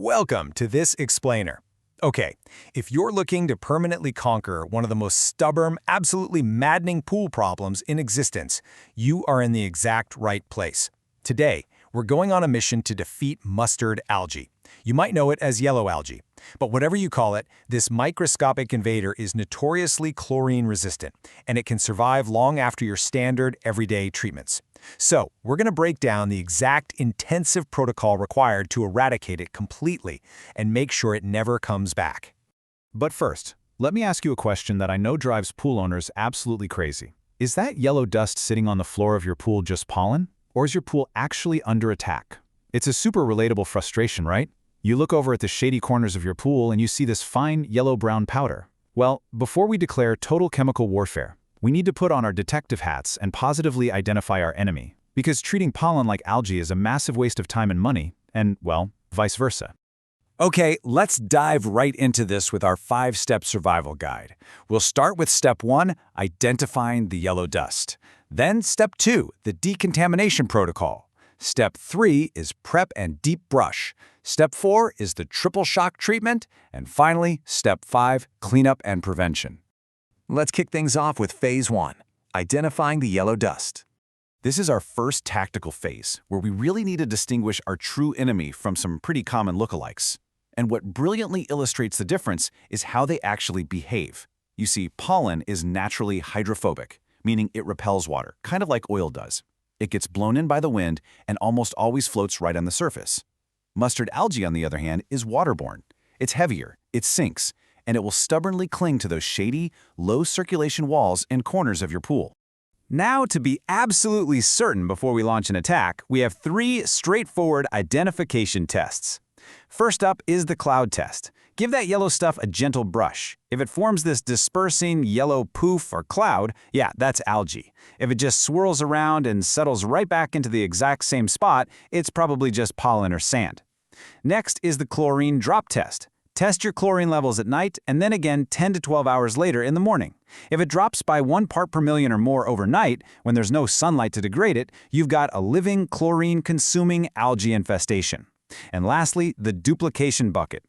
Welcome to this explainer. Okay, if you're looking to permanently conquer one of the most stubborn, absolutely maddening pool problems in existence, you are in the exact right place. Today, we're going on a mission to defeat mustard algae. You might know it as yellow algae. But whatever you call it, this microscopic invader is notoriously chlorine resistant, and it can survive long after your standard everyday treatments. So, we're going to break down the exact intensive protocol required to eradicate it completely and make sure it never comes back. But first, let me ask you a question that I know drives pool owners absolutely crazy. Is that yellow dust sitting on the floor of your pool just pollen? Or is your pool actually under attack? It's a super relatable frustration, right? You look over at the shady corners of your pool and you see this fine yellow-brown powder. Well, before we declare total chemical warfare, we need to put on our detective hats and positively identify our enemy, because treating pollen like algae is a massive waste of time and money, and, well, vice versa. Okay, let's dive right into this with our 5-step survival guide. We'll start with step 1, identifying the yellow dust. Then step 2, the decontamination protocol. Step 3 is prep and deep brush. Step 4 is the triple shock treatment. And finally, step 5, cleanup and prevention. Let's kick things off with phase 1, identifying the yellow dust. This is our first tactical phase, where we really need to distinguish our true enemy from some pretty common lookalikes. And what brilliantly illustrates the difference is how they actually behave. You see, pollen is naturally hydrophobic, meaning it repels water, kind of like oil does. It gets blown in by the wind and almost always floats right on the surface. Mustard algae, on the other hand, is waterborne. It's heavier, it sinks, and it will stubbornly cling to those shady, low-circulation walls and corners of your pool. Now, to be absolutely certain before we launch an attack, we have 3 straightforward identification tests. First up is the cloud test. Give that yellow stuff a gentle brush. If it forms this dispersing yellow poof or cloud, yeah, that's algae. If it just swirls around and settles right back into the exact same spot, it's probably just pollen or sand. Next is the chlorine drop test. Test your chlorine levels at night and then again 10 to 12 hours later in the morning. If it drops by 1 part per million or more overnight, when there's no sunlight to degrade it, you've got a living chlorine-consuming algae infestation. And lastly, the duplication bucket.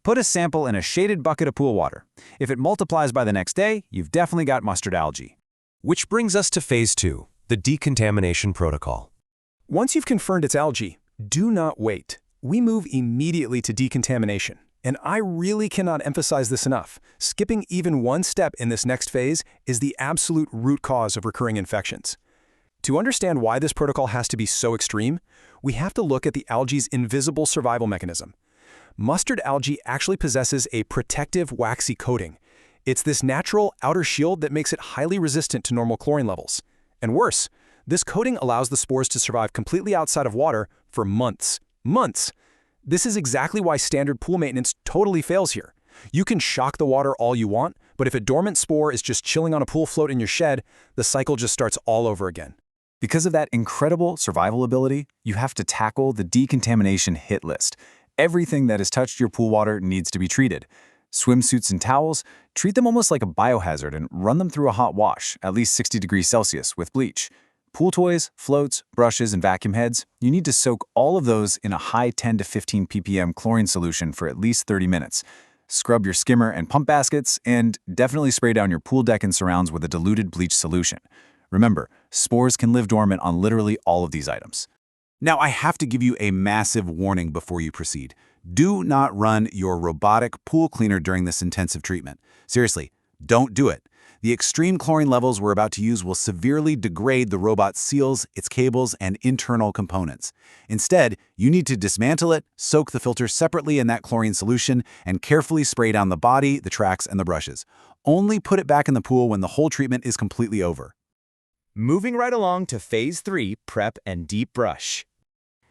Put a sample in a shaded bucket of pool water. If it multiplies by the next day, you've definitely got mustard algae. Which brings us to phase 2, the decontamination protocol. Once you've confirmed it's algae, do not wait. We move immediately to decontamination. And I really cannot emphasize this enough. Skipping even one step in this next phase is the absolute root cause of recurring infections. To understand why this protocol has to be so extreme, we have to look at the algae's invisible survival mechanism. Mustard algae actually possesses a protective waxy coating. It's this natural outer shield that makes it highly resistant to normal chlorine levels. And worse, this coating allows the spores to survive completely outside of water for months. Months! This is exactly why standard pool maintenance totally fails here. You can shock the water all you want, but if a dormant spore is just chilling on a pool float in your shed, the cycle just starts all over again. Because of that incredible survival ability, you have to tackle the decontamination hit list. Everything that has touched your pool water needs to be treated. Swimsuits and towels, treat them almost like a biohazard and run them through a hot wash, at least 60 degrees Celsius, with bleach. Pool toys, floats, brushes, and vacuum heads, you need to soak all of those in a high 10 to 15 ppm chlorine solution for at least 30 minutes. Scrub your skimmer and pump baskets, and definitely spray down your pool deck and surrounds with a diluted bleach solution. Remember, spores can live dormant on literally all of these items. Now, I have to give you a massive warning before you proceed. Do not run your robotic pool cleaner during this intensive treatment. Seriously, don't do it. The extreme chlorine levels we're about to use will severely degrade the robot's seals, its cables, and internal components. Instead, you need to dismantle it, soak the filter separately in that chlorine solution, and carefully spray down the body, the tracks, and the brushes. Only put it back in the pool when the whole treatment is completely over. Moving right along to phase 3, prep and deep brush.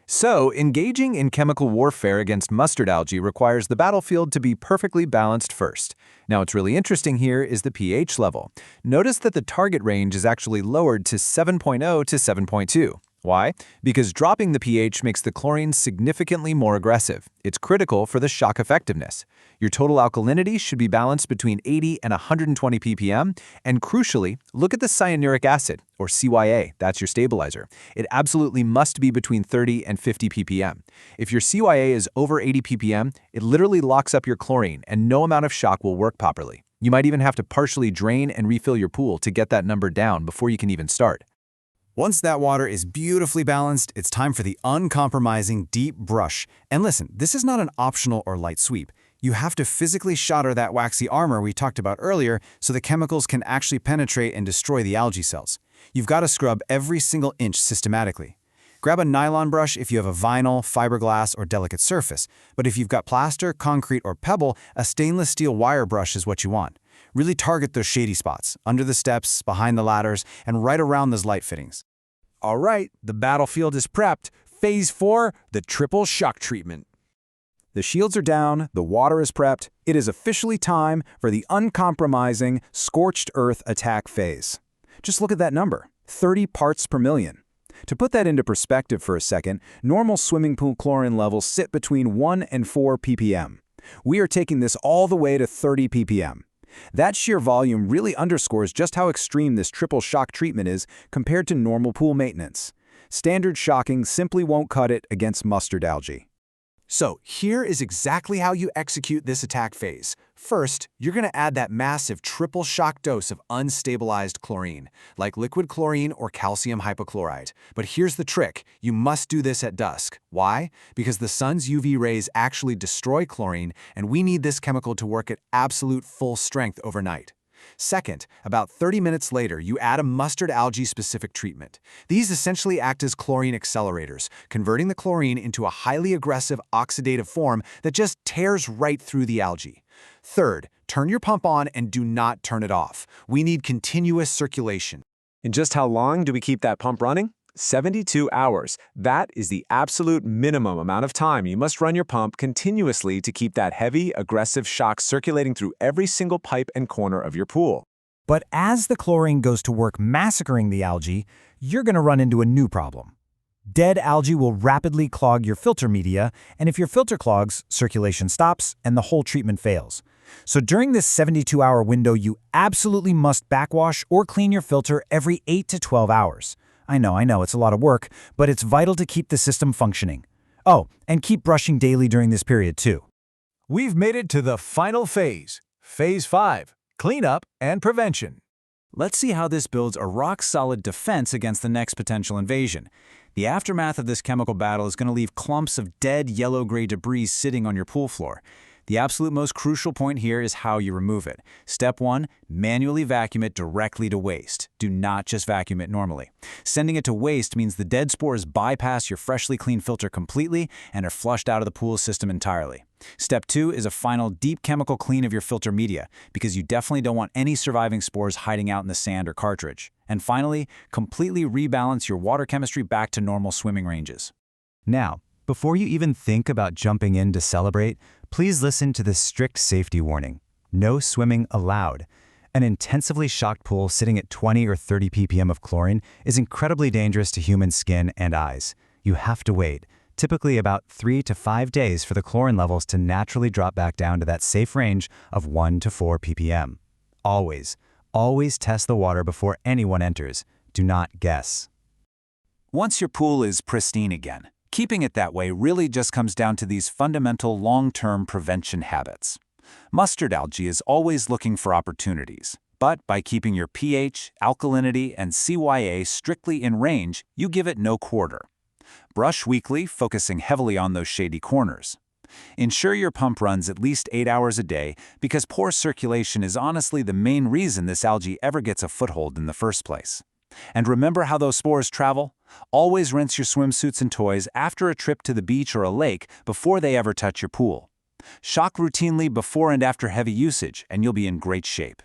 So, engaging in chemical warfare against mustard algae requires the battlefield to be perfectly balanced first. Now, what's really interesting here is the pH level. Notice that the target range is actually lowered to 7.0 to 7.2. Why? Because dropping the pH makes the chlorine significantly more aggressive. It's critical for the shock effectiveness. Your total alkalinity should be balanced between 80 and 120 ppm, and crucially, look at the cyanuric acid, or CYA, that's your stabilizer. It absolutely must be between 30 and 50 ppm. If your CYA is over 80 ppm, it literally locks up your chlorine and no amount of shock will work properly. You might even have to partially drain and refill your pool to get that number down before you can even start. Once that water is beautifully balanced, it's time for the uncompromising deep brush. And listen, this is not an optional or light sweep. You have to physically shatter that waxy armor we talked about earlier so the chemicals can actually penetrate and destroy the algae cells. You've got to scrub every single inch systematically. Grab a nylon brush if you have a vinyl, fiberglass, or delicate surface. But if you've got plaster, concrete, or pebble, a stainless steel wire brush is what you want. Really target those shady spots, under the steps, behind the ladders, and right around those light fittings. All right, the battlefield is prepped. Phase 4, the triple shock treatment. The shields are down, the water is prepped. It is officially time for the uncompromising, scorched earth attack phase. Just look at that number, 30 parts per million. To put that into perspective for a second, normal swimming pool chlorine levels sit between 1 and 4 ppm. We are taking this all the way to 30 ppm. That sheer volume really underscores just how extreme this triple shock treatment is compared to normal pool maintenance. Standard shocking simply won't cut it against mustard algae. So here is exactly how you execute this attack phase. First, you're going to add that massive triple shock dose of unstabilized chlorine, like liquid chlorine or calcium hypochlorite. But here's the trick. You must do this at dusk. Why? Because the sun's UV rays actually destroy chlorine, and we need this chemical to work at absolute full strength overnight. Second, about 30 minutes later, you add a mustard algae-specific treatment. These essentially act as chlorine accelerators, converting the chlorine into a highly aggressive oxidative form that just tears right through the algae. Third, turn your pump on and do not turn it off. We need continuous circulation. And just how long do we keep that pump running? 72 hours. That is the absolute minimum amount of time you must run your pump continuously to keep that heavy, aggressive shock circulating through every single pipe and corner of your pool. But as the chlorine goes to work massacring the algae, you're going to run into a new problem. Dead algae will rapidly clog your filter media, and if your filter clogs, circulation stops and the whole treatment fails. So during this 72-hour window, you absolutely must backwash or clean your filter every 8 to 12 hours. I know, it's a lot of work, but it's vital to keep the system functioning. Oh, and keep brushing daily during this period too. We've made it to the final phase, Phase 5, cleanup and prevention. Let's see how this builds a rock-solid defense against the next potential invasion. The aftermath of this chemical battle is going to leave clumps of dead yellow-gray debris sitting on your pool floor. The absolute most crucial point here is how you remove it. Step 1, manually vacuum it directly to waste. Do not just vacuum it normally. Sending it to waste means the dead spores bypass your freshly cleaned filter completely and are flushed out of the pool system entirely. Step 2 is a final deep chemical clean of your filter media, because you definitely don't want any surviving spores hiding out in the sand or cartridge. And finally, completely rebalance your water chemistry back to normal swimming ranges. Now, before you even think about jumping in to celebrate, please listen to this strict safety warning. No swimming allowed. An intensively shocked pool sitting at 20 or 30 ppm of chlorine is incredibly dangerous to human skin and eyes. You have to wait, typically about 3 to 5 days, for the chlorine levels to naturally drop back down to that safe range of 1 to 4 ppm. Always test the water before anyone enters. Do not guess. Once your pool is pristine again, keeping it that way really just comes down to these fundamental long-term prevention habits. Mustard algae is always looking for opportunities, but by keeping your pH, alkalinity, and CYA strictly in range, you give it no quarter. Brush weekly, focusing heavily on those shady corners. Ensure your pump runs at least 8 hours a day, because poor circulation is honestly the main reason this algae ever gets a foothold in the first place. And remember how those spores travel? Always rinse your swimsuits and toys after a trip to the beach or a lake before they ever touch your pool. Shock routinely before and after heavy usage, and you'll be in great shape.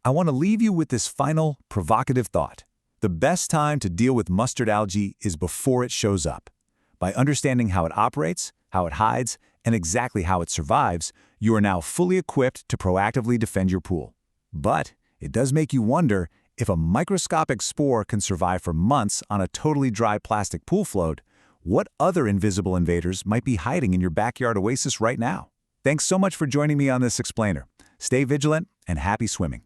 I want to leave you with this final, provocative thought. The best time to deal with mustard algae is before it shows up. By understanding how it operates, how it hides, and exactly how it survives, you are now fully equipped to proactively defend your pool. But it does make you wonder, If a microscopic spore can survive for months on a totally dry plastic pool float, what other invisible invaders might be hiding in your backyard oasis right now? Thanks so much for joining me on this explainer. Stay vigilant and happy swimming.